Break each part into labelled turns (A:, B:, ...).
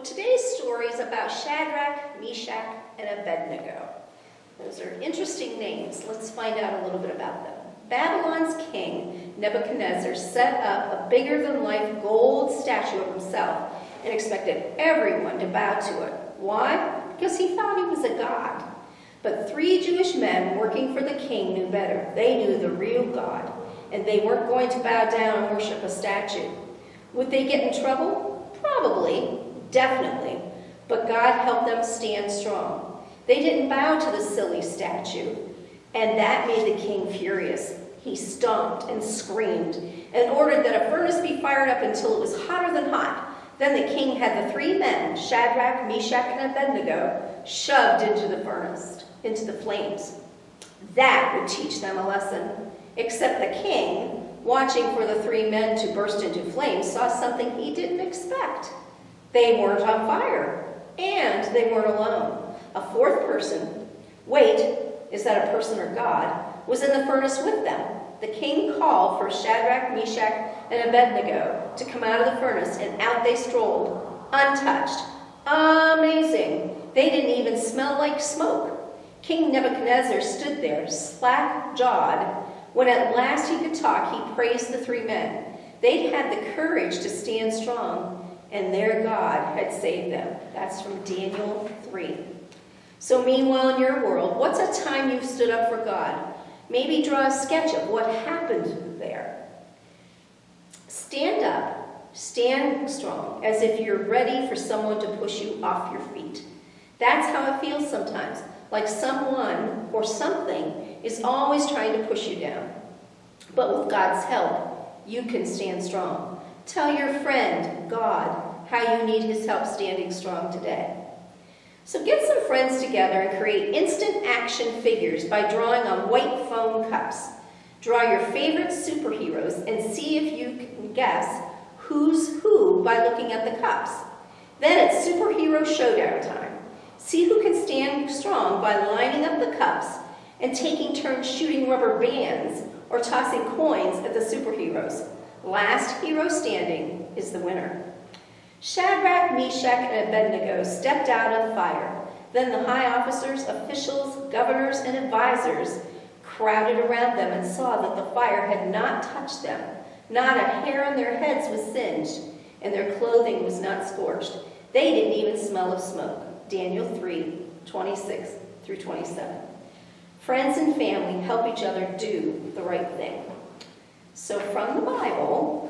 A: Well, today's story is about Shadrach, Meshach, and Abednego. Those are interesting names. Let's find out a little bit about them. Babylon's king, Nebuchadnezzar, set up a bigger-than-life gold statue of himself and expected everyone to bow to it. Why? Because he thought he was a god. But 3 Jewish men working for the king knew better. They knew the real God, and they weren't going to bow down and worship a statue. Would they get in trouble? Probably, definitely. But God helped them stand strong. They didn't bow to the silly statue, and that made the king furious. He stomped and screamed and ordered that a furnace be fired up until it was hotter than hot. Then the king had the 3 men, Shadrach, Meshach, and Abednego, shoved into the furnace, into the flames. That would teach them a lesson. Except the king, watching for the 3 men to burst into flames, saw something he didn't expect. They weren't on fire, and they weren't alone. A 4th person, wait, is that a person or God, was in the furnace with them. The king called for Shadrach, Meshach, and Abednego to come out of the furnace, and out they strolled, untouched. Amazing! They didn't even smell like smoke. King Nebuchadnezzar stood there, slack-jawed. When at last he could talk, he praised the 3 men. They'd had the courage to stand strong, and their God had saved them. That's from Daniel 3. So meanwhile in your world, what's a time you've stood up for God? Maybe draw a sketch of what happened there. Stand up, stand strong, as if you're ready for someone to push you off your feet. That's how it feels sometimes, like someone or something is always trying to push you down. But with God's help, you can stand strong. Tell your friend, God, how you need his help standing strong today. So get some friends together and create instant action figures by drawing on white foam cups. Draw your favorite superheroes and see if you can guess who's who by looking at the cups. Then it's superhero showdown time. See who can stand strong by lining up the cups and taking turns shooting rubber bands or tossing coins at the superheroes. Last hero standing is the winner. Shadrach, Meshach, and Abednego stepped out of the fire. Then the high officers, officials, governors, and advisors crowded around them and saw that the fire had not touched them. Not a hair on their heads was singed, and their clothing was not scorched. They didn't even smell of smoke. Daniel 3, 26 through 27. Friends and family help each other do the right thing. So from the Bible,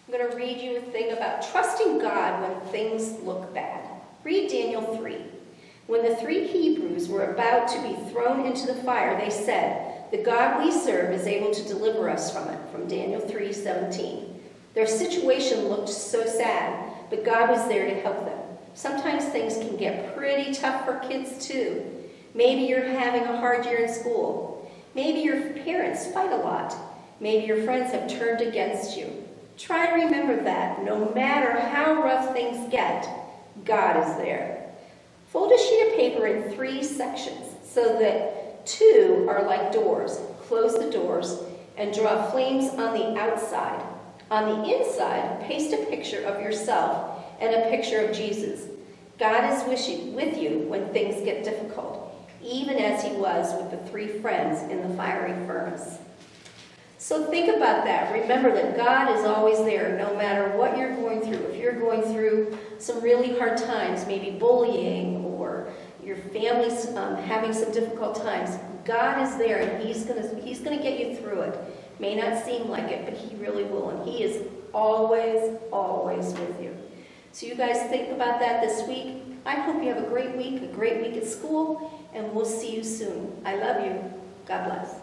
A: I'm going to read you a thing about trusting God when things look bad. Read Daniel 3. When the 3 Hebrews were about to be thrown into the fire, they said, "The God we serve is able to deliver us from it," from Daniel 3:17. Their situation looked so sad, but God was there to help them. Sometimes things can get pretty tough for kids too. Maybe you're having a hard year in school. Maybe your parents fight a lot. Maybe your friends have turned against you. Try to remember that no matter how rough things get, God is there. Fold a sheet of paper in 3 sections so that 2 are like doors. Close the doors and draw flames on the outside. On the inside, paste a picture of yourself and a picture of Jesus. God is with you when things get difficult, even as he was with the 3 friends in the fiery furnace. So think about that. Remember that God is always there no matter what you're going through. If you're going through some really hard times, maybe bullying or your family's having some difficult times, God is there and he's going to get you through it. May not seem like it, but he really will. And he is always, always with you. So you guys think about that this week. I hope you have a great week at school, and we'll see you soon. I love you. God bless.